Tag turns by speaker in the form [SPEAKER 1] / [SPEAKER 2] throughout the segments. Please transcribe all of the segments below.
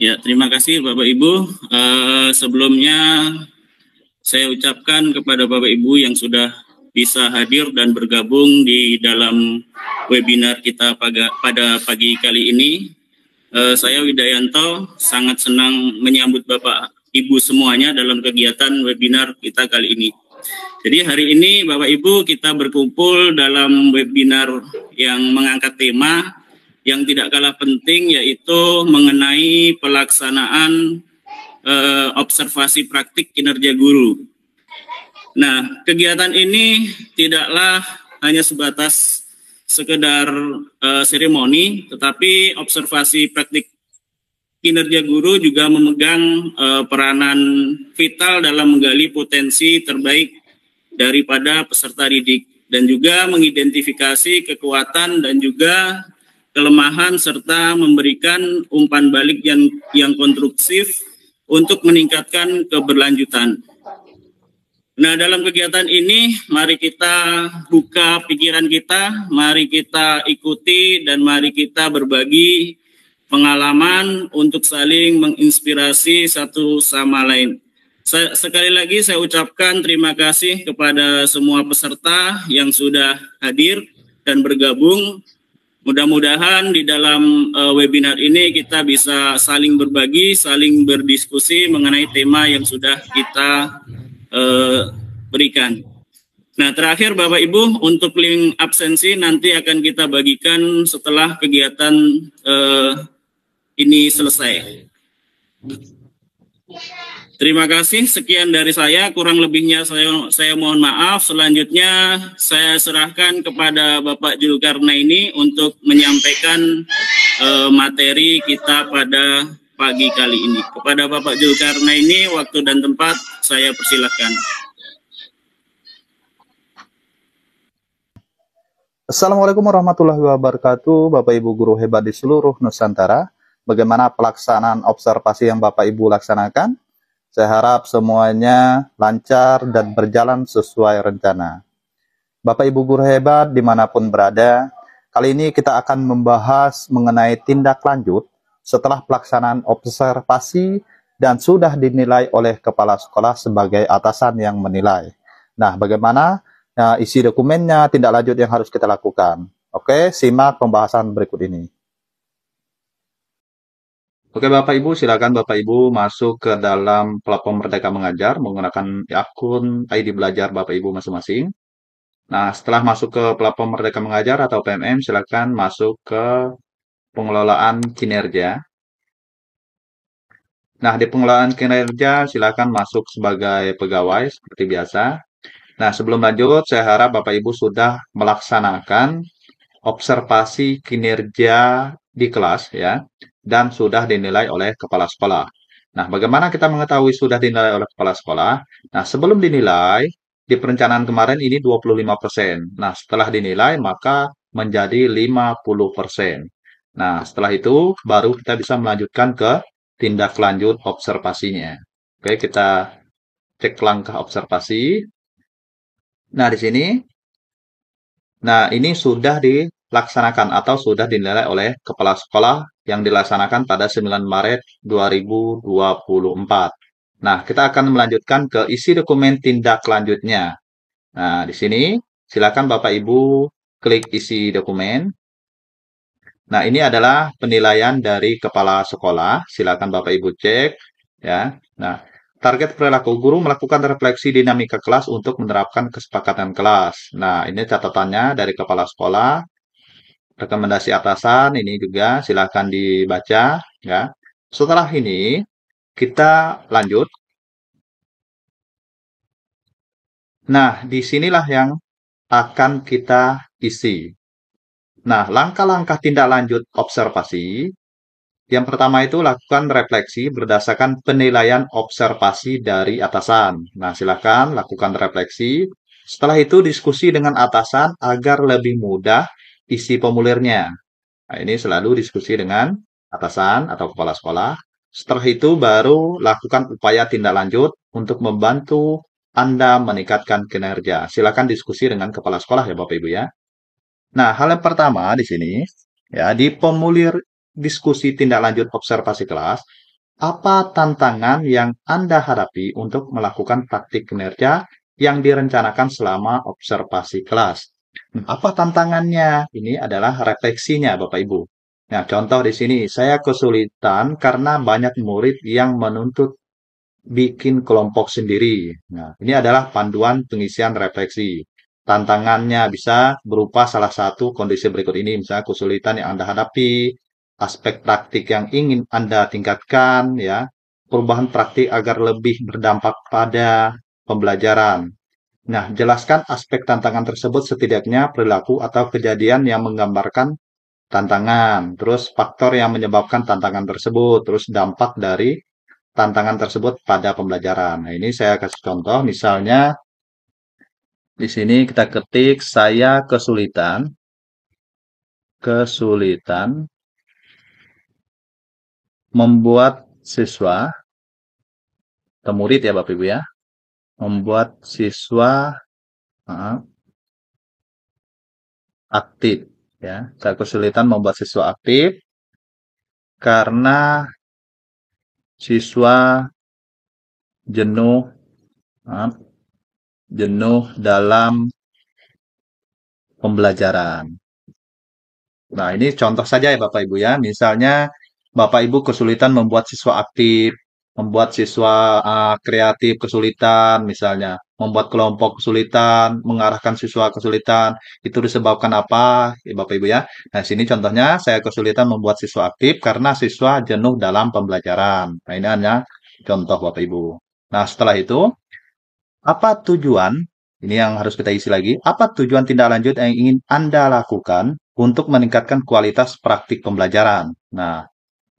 [SPEAKER 1] Ya, terima kasih Bapak Ibu. Sebelumnya saya ucapkan kepada Bapak Ibu yang sudah bisa hadir dan bergabung di dalam webinar kita pada pagi kali ini. Saya Widayanto sangat senang menyambut Bapak Ibu semuanya dalam kegiatan webinar kita kali ini. Jadi hari ini Bapak Ibu kita berkumpul dalam webinar yang mengangkat tema yang tidak kalah penting, yaitu mengenai pelaksanaan observasi praktik kinerja guru. Nah, kegiatan ini tidaklah hanya sebatas sekedar seremoni, tetapi observasi praktik kinerja guru juga memegang peranan vital dalam menggali potensi terbaik daripada peserta didik dan juga mengidentifikasi kekuatan dan juga kelemahan serta memberikan umpan balik yang konstruktif untuk meningkatkan keberlanjutan. Nah, dalam kegiatan ini mari kita buka pikiran kita, mari kita ikuti dan mari kita berbagi pengalaman untuk saling menginspirasi satu sama lain. Sekali lagi saya ucapkan terima kasih kepada semua peserta yang sudah hadir dan bergabung. Mudah-mudahan di dalam webinar ini kita bisa saling berbagi, saling berdiskusi mengenai tema yang sudah kita berikan. Nah, terakhir Bapak Ibu, untuk link absensi nanti akan kita bagikan setelah kegiatan ini selesai. Terima kasih, sekian dari saya, kurang lebihnya saya mohon maaf. Selanjutnya saya serahkan kepada Bapak Julkarnaini untuk menyampaikan materi kita pada pagi kali ini. Kepada Bapak Julkarnaini, waktu dan tempat saya persilahkan.
[SPEAKER 2] Assalamualaikum warahmatullahi wabarakatuh, Bapak Ibu guru hebat di seluruh Nusantara. Bagaimana pelaksanaan observasi yang Bapak Ibu laksanakan? Saya harap semuanya lancar dan berjalan sesuai rencana. Bapak Ibu guru hebat dimanapun berada, kali ini kita akan membahas mengenai tindak lanjut setelah pelaksanaan observasi dan sudah dinilai oleh kepala sekolah sebagai atasan yang menilai. Nah, bagaimana isi dokumennya, tindak lanjut yang harus kita lakukan? Oke, simak pembahasan berikut ini. Oke Bapak Ibu, silakan Bapak Ibu masuk ke dalam platform Merdeka Mengajar menggunakan akun ID Belajar Bapak Ibu masing-masing. Nah, setelah masuk ke platform Merdeka Mengajar atau PMM, silakan masuk ke pengelolaan kinerja. Nah, di pengelolaan kinerja silakan masuk sebagai pegawai seperti biasa. Nah, sebelum lanjut, saya harap Bapak Ibu sudah melaksanakan observasi kinerja di kelas ya, dan sudah dinilai oleh kepala sekolah. Nah, bagaimana kita mengetahui sudah dinilai oleh kepala sekolah? Nah, sebelum dinilai, di perencanaan kemarin ini 25%. Nah, setelah dinilai maka menjadi 50%. Nah, setelah itu baru kita bisa melanjutkan ke tindak lanjut observasinya. Oke, kita cek langkah observasi. Nah, di sini, ini sudah dilaksanakan atau sudah dinilai oleh kepala sekolah yang dilaksanakan pada 9 Maret 2024. Nah, kita akan melanjutkan ke isi dokumen tindak lanjutnya. Nah, di sini silakan Bapak Ibu klik isi dokumen. Nah, ini adalah penilaian dari kepala sekolah. Silakan Bapak Ibu cek ya. Nah, target perilaku guru melakukan refleksi dinamika kelas untuk menerapkan kesepakatan kelas. Nah, ini catatannya dari kepala sekolah. Rekomendasi atasan ini juga silakan dibaca ya. Setelah ini kita lanjut. Nah, disinilah yang akan kita isi. Nah, langkah-langkah tindak lanjut observasi. Yang pertama itu lakukan refleksi berdasarkan penilaian observasi dari atasan. Nah, silakan lakukan refleksi. Setelah itu diskusi dengan atasan agar lebih mudah isi formulirnya. Nah, ini selalu diskusi dengan atasan atau kepala sekolah. Setelah itu baru lakukan upaya tindak lanjut untuk membantu Anda meningkatkan kinerja. Silakan diskusi dengan kepala sekolah ya Bapak Ibu ya. Nah, hal yang pertama di sini ya di formulir diskusi tindak lanjut observasi kelas, apa tantangan yang Anda hadapi untuk melakukan praktik kinerja yang direncanakan selama observasi kelas? Apa tantangannya? Ini adalah refleksinya, Bapak Ibu. Nah, contoh di sini, saya kesulitan karena banyak murid yang menuntut bikin kelompok sendiri. Nah, ini adalah panduan pengisian refleksi. Tantangannya bisa berupa salah satu kondisi berikut ini, misalnya kesulitan yang Anda hadapi, aspek praktik yang ingin Anda tingkatkan, ya, perubahan praktik agar lebih berdampak pada pembelajaran. Nah, jelaskan aspek tantangan tersebut setidaknya perilaku atau kejadian yang menggambarkan tantangan, terus faktor yang menyebabkan tantangan tersebut, terus dampak dari tantangan tersebut pada pembelajaran. Nah, ini saya kasih contoh, misalnya di sini kita ketik saya kesulitan membuat siswa atau murid ya Bapak Ibu ya, membuat siswa aktif ya. Saya kesulitan membuat siswa aktif karena siswa jenuh jenuh dalam pembelajaran. Nah, ini contoh saja ya Bapak Ibu ya. Misalnya Bapak Ibu kesulitan membuat siswa aktif, membuat siswa kreatif kesulitan, misalnya membuat kelompok kesulitan, mengarahkan siswa kesulitan. Itu disebabkan apa, ya Bapak Ibu ya? Nah, sini contohnya saya kesulitan membuat siswa aktif karena siswa jenuh dalam pembelajaran. Nah, ini hanya contoh Bapak Ibu. Nah, setelah itu, apa tujuan? Ini yang harus kita isi lagi. Apa tujuan tindak lanjut yang ingin Anda lakukan untuk meningkatkan kualitas praktik pembelajaran? Nah,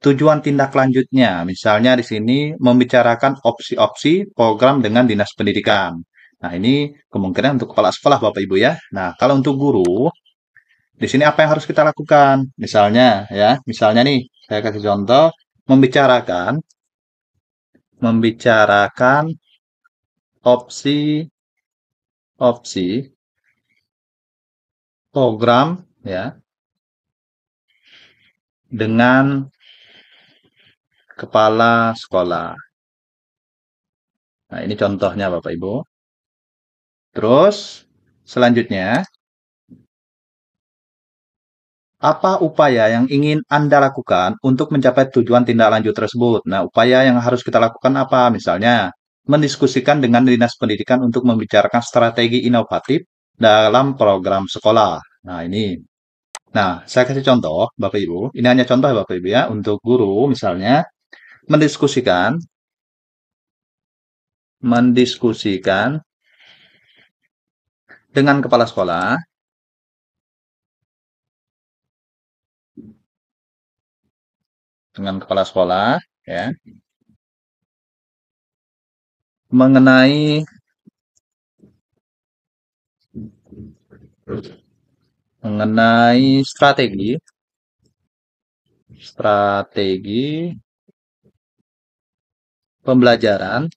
[SPEAKER 2] tujuan tindak lanjutnya, misalnya di sini membicarakan opsi-opsi program dengan Dinas Pendidikan. Nah, ini kemungkinan untuk kepala sekolah Bapak Ibu ya. Nah, kalau untuk guru, di sini apa yang harus kita lakukan? Misalnya ya, misalnya nih, saya kasih contoh membicarakan opsi program ya dengan kepala sekolah. Nah, ini contohnya Bapak Ibu. Terus selanjutnya, apa upaya yang ingin Anda lakukan untuk mencapai tujuan tindak lanjut tersebut? Nah, upaya yang harus kita lakukan apa? Misalnya, mendiskusikan dengan Dinas Pendidikan untuk membicarakan strategi inovatif dalam program sekolah. Nah, ini. Nah, saya kasih contoh, Bapak Ibu. Ini hanya contoh ya, Bapak Ibu ya. Untuk guru, misalnya, mendiskusikan dengan kepala sekolah ya mengenai strategi pembelajaran,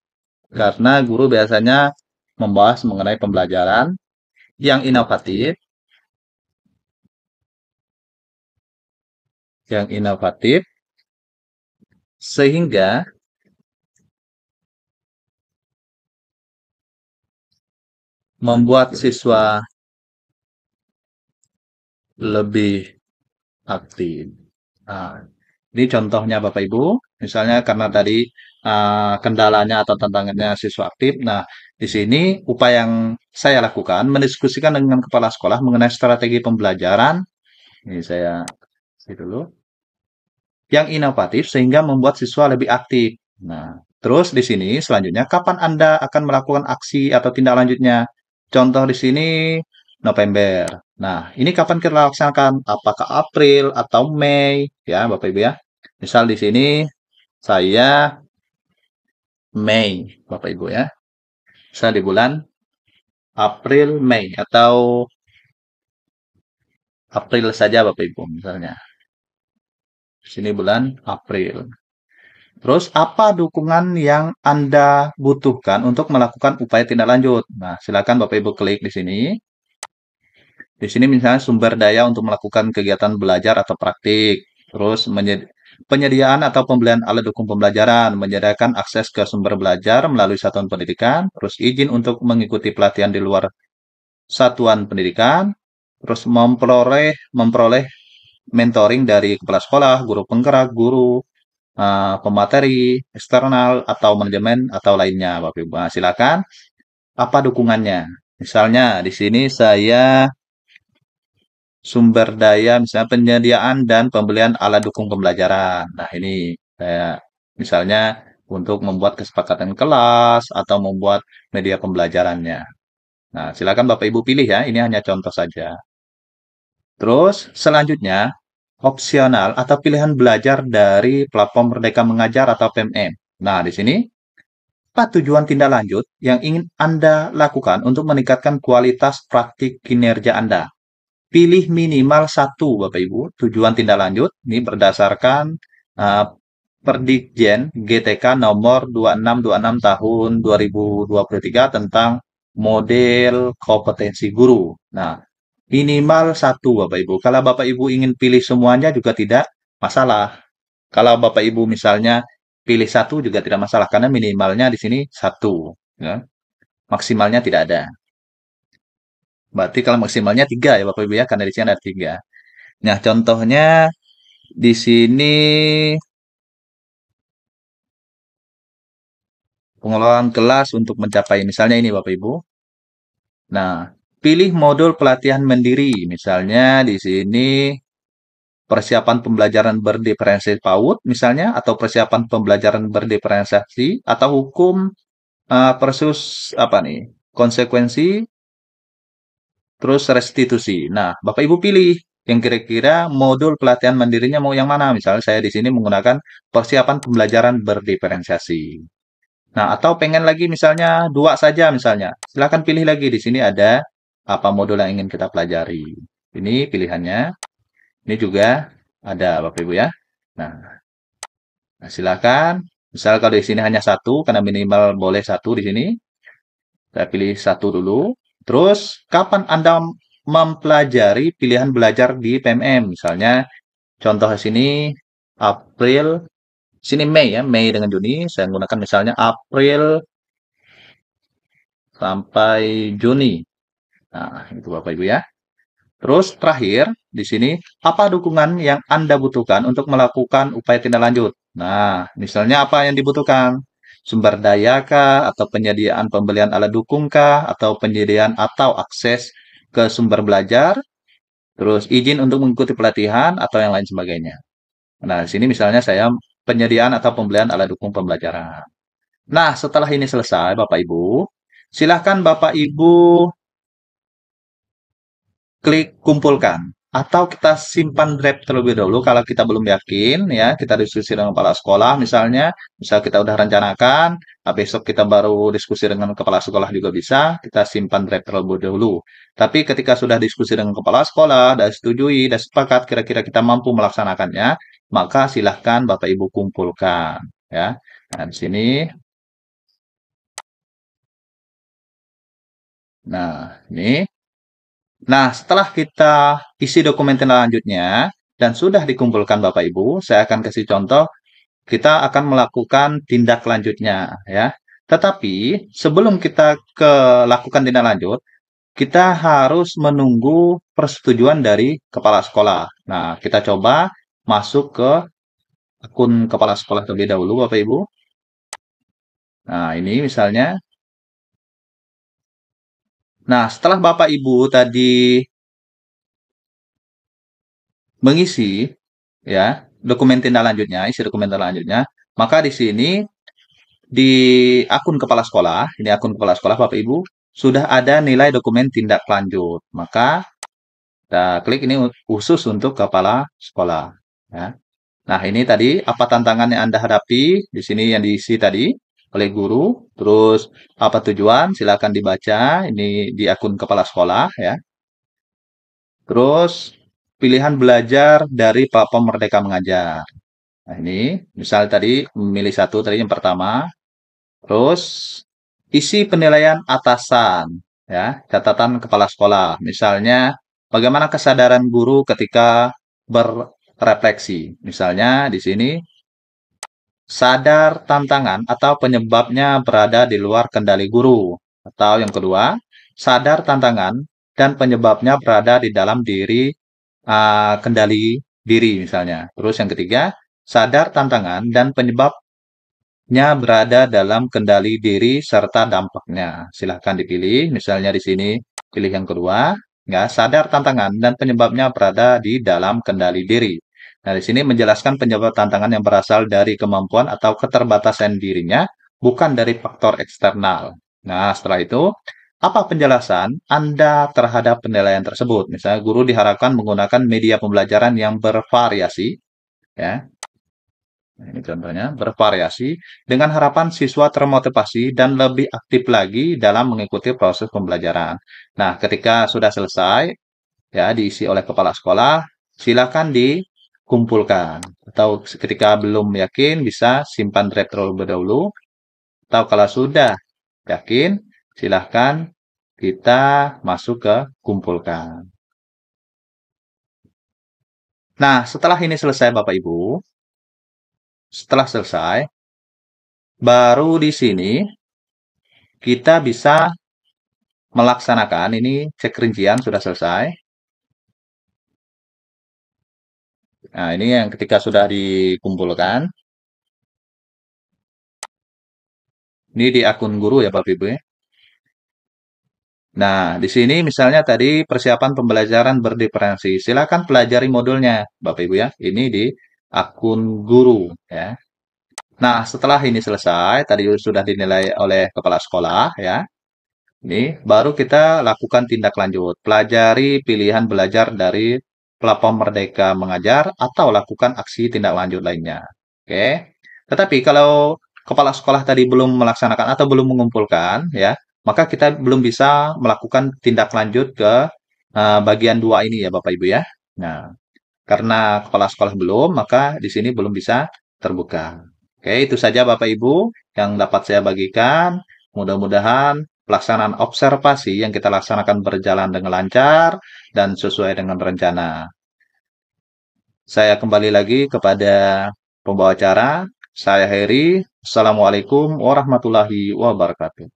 [SPEAKER 2] karena guru biasanya membahas mengenai pembelajaran yang inovatif sehingga membuat siswa lebih aktif. Nah, ini contohnya Bapak Ibu, misalnya karena tadi kendalanya atau tantangannya siswa aktif. Nah, di sini upaya yang saya lakukan mendiskusikan dengan kepala sekolah mengenai strategi pembelajaran. Ini saya dulu. Yang inovatif sehingga membuat siswa lebih aktif. Nah, terus di sini selanjutnya kapan Anda akan melakukan aksi atau tindak lanjutnya? Contoh di sini November. Nah, ini kapan kita laksanakan? Apakah April atau Mei? Ya, Bapak Ibu ya. Misal di sini saya Mei, Bapak Ibu ya. Misal di bulan April, Mei atau April saja Bapak Ibu misalnya. Di sini bulan April. Terus apa dukungan yang Anda butuhkan untuk melakukan upaya tindak lanjut? Nah, silakan Bapak Ibu klik di sini. Di sini misalnya sumber daya untuk melakukan kegiatan belajar atau praktik. Terus Penyediaan atau pembelian alat dukung pembelajaran, menyediakan akses ke sumber belajar melalui satuan pendidikan, terus izin untuk mengikuti pelatihan di luar satuan pendidikan, terus memperoleh mentoring dari kepala sekolah, guru penggerak, guru, pemateri, eksternal, atau manajemen, atau lainnya, Bapak Ibu. Nah, silakan, apa dukungannya? Misalnya, di sini saya sumber daya, misalnya penyediaan dan pembelian alat dukung pembelajaran. Nah, ini saya misalnya untuk membuat kesepakatan kelas atau membuat media pembelajarannya. Nah, silakan Bapak Ibu pilih ya, ini hanya contoh saja. Terus, selanjutnya, opsional atau pilihan belajar dari platform Merdeka Mengajar atau PMM. Nah, di sini, apa tujuan tindak lanjut yang ingin Anda lakukan untuk meningkatkan kualitas praktik kinerja Anda? Pilih minimal satu, Bapak Ibu, tujuan tindak lanjut. Ini berdasarkan uh, Perdikjen GTK nomor 2626 tahun 2023 tentang model kompetensi guru. Nah, minimal satu, Bapak Ibu. Kalau Bapak Ibu ingin pilih semuanya juga tidak masalah. Kalau Bapak Ibu misalnya pilih satu juga tidak masalah, karena minimalnya di sini satu. Ya. Maksimalnya tidak ada. Berarti kalau maksimalnya tiga ya Bapak Ibu ya, karena di sini ada tiga. Nah, contohnya di sini pengelolaan kelas untuk mencapai misalnya ini Bapak Ibu. Nah, pilih modul pelatihan mandiri. Misalnya di sini persiapan pembelajaran berdiferensiasi PAUD misalnya atau persiapan pembelajaran berdiferensiasi atau hukum versus apa nih? Konsekuensi terus restitusi. Nah, Bapak Ibu pilih yang kira-kira modul pelatihan mandirinya mau yang mana. Misalnya saya di sini menggunakan persiapan pembelajaran berdiferensiasi. Nah, atau pengen lagi misalnya dua saja misalnya. Silakan pilih lagi. Di sini ada apa modul yang ingin kita pelajari. Ini pilihannya. Ini juga ada Bapak Ibu ya. Nah, silakan. Misal kalau di sini hanya satu, karena minimal boleh satu di sini. Saya pilih satu dulu. Terus, kapan Anda mempelajari pilihan belajar di PMM? Misalnya, contoh di sini April, sini Mei ya, Mei dengan Juni. Saya menggunakan misalnya April sampai Juni. Nah, itu Bapak Ibu ya. Terus terakhir di sini apa dukungan yang Anda butuhkan untuk melakukan upaya tindak lanjut? Nah, misalnya apa yang dibutuhkan? Sumber daya kah atau penyediaan pembelian alat dukung kah atau penyediaan atau akses ke sumber belajar, terus izin untuk mengikuti pelatihan atau yang lain sebagainya. Nah, di sini misalnya saya penyediaan atau pembelian alat dukung pembelajaran. Nah, setelah ini selesai Bapak Ibu, silahkan Bapak Ibu klik kumpulkan atau kita simpan draft terlebih dahulu kalau kita belum yakin ya kita diskusi dengan kepala sekolah misalnya misal kita udah rencanakan besok kita baru diskusi dengan kepala sekolah juga bisa kita simpan draft terlebih dahulu tapi ketika sudah diskusi dengan kepala sekolah dan setujui dan sepakat kira-kira kita mampu melaksanakannya maka silahkan Bapak Ibu kumpulkan ya nah di sini nah ini nah, setelah kita isi dokumen tindak lanjutnya dan sudah dikumpulkan Bapak Ibu, saya akan kasih contoh, kita akan melakukan tindak lanjutnya ya. Tetapi sebelum kita lakukan tindak lanjut, kita harus menunggu persetujuan dari kepala sekolah. Nah, kita coba masuk ke akun kepala sekolah terlebih dahulu Bapak Ibu. Nah, ini misalnya. Nah, setelah Bapak Ibu tadi mengisi ya dokumen tindak lanjutnya, isi dokumen tindak lanjutnya, maka di sini di akun kepala sekolah, ini akun kepala sekolah Bapak Ibu, sudah ada nilai dokumen tindak lanjut. Maka kita klik ini khusus untuk kepala sekolah. Ya. Nah, ini tadi apa tantangan yang Anda hadapi, di sini yang diisi tadi oleh guru, terus apa tujuan, silakan dibaca, ini di akun kepala sekolah ya. Terus pilihan belajar dari platform Merdeka Mengajar. Nah, ini misal tadi memilih satu tadi yang pertama. Terus isi penilaian atasan ya, catatan kepala sekolah. Misalnya bagaimana kesadaran guru ketika refleksi. Misalnya di sini, sadar tantangan atau penyebabnya berada di luar kendali guru. Atau yang kedua, sadar tantangan dan penyebabnya berada di dalam diri kendali diri misalnya. Terus yang ketiga, sadar tantangan dan penyebabnya berada dalam kendali diri serta dampaknya. Silahkan dipilih. Misalnya di sini pilih yang kedua, ya, sadar tantangan dan penyebabnya berada di dalam kendali diri. Nah, di sini menjelaskan penyebab tantangan yang berasal dari kemampuan atau keterbatasan dirinya, bukan dari faktor eksternal. Nah, setelah itu, apa penjelasan Anda terhadap penilaian tersebut? Misalnya, guru diharapkan menggunakan media pembelajaran yang bervariasi, ya. Nah, ini contohnya, bervariasi dengan harapan siswa termotivasi dan lebih aktif lagi dalam mengikuti proses pembelajaran. Nah, ketika sudah selesai, ya, diisi oleh kepala sekolah, silakan dikumpulkan. Atau ketika belum yakin, bisa simpan draft terlebih dahulu. Atau kalau sudah yakin, silahkan kita masuk ke kumpulkan. Nah, setelah ini selesai Bapak Ibu, setelah selesai, baru di sini kita bisa melaksanakan, ini cek rincian sudah selesai. Nah, ini yang ketika sudah dikumpulkan. Ini di akun guru ya Bapak Ibu ya. Nah, di sini misalnya tadi persiapan pembelajaran berdiferensi. Silakan pelajari modulnya Bapak Ibu ya. Ini di akun guru ya. Nah, setelah ini selesai, tadi sudah dinilai oleh kepala sekolah ya. Ini baru kita lakukan tindak lanjut. Pelajari pilihan belajar dari platform Merdeka Mengajar atau lakukan aksi tindak lanjut lainnya. Oke. Tetapi kalau kepala sekolah tadi belum melaksanakan atau belum mengumpulkan ya, maka kita belum bisa melakukan tindak lanjut ke bagian 2 ini ya Bapak Ibu ya. Nah, karena kepala sekolah belum, maka di sini belum bisa terbuka. Oke, itu saja Bapak Ibu yang dapat saya bagikan. Mudah-mudahan pelaksanaan observasi yang kita laksanakan berjalan dengan lancar dan sesuai dengan rencana. Saya kembali lagi kepada pembawa acara. Saya Heri. Assalamualaikum warahmatullahi wabarakatuh.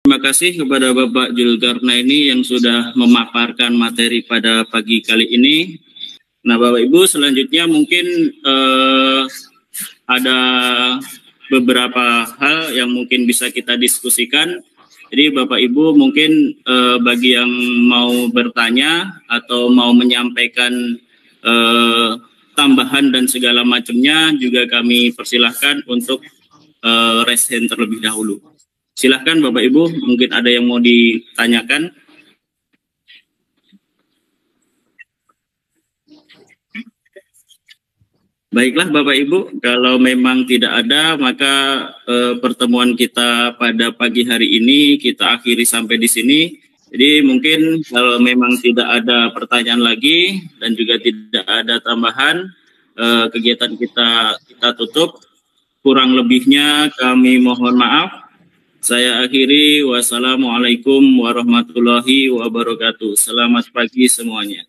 [SPEAKER 1] Terima kasih kepada Bapak Julkarnaini yang sudah memaparkan materi pada pagi kali ini. Nah, Bapak Ibu, selanjutnya mungkin ada beberapa hal yang mungkin bisa kita diskusikan. Jadi Bapak Ibu mungkin bagi yang mau bertanya atau mau menyampaikan tambahan dan segala macamnya juga kami persilahkan untuk raise hand terlebih dahulu. Silahkan Bapak Ibu, mungkin ada yang mau ditanyakan. Baiklah Bapak Ibu, kalau memang tidak ada, maka pertemuan kita pada pagi hari ini kita akhiri sampai di sini. Jadi mungkin kalau memang tidak ada pertanyaan lagi dan juga tidak ada tambahan, kegiatan kita tutup. Kurang lebihnya kami mohon maaf. Saya akhiri, wassalamualaikum warahmatullahi wabarakatuh. Selamat pagi semuanya.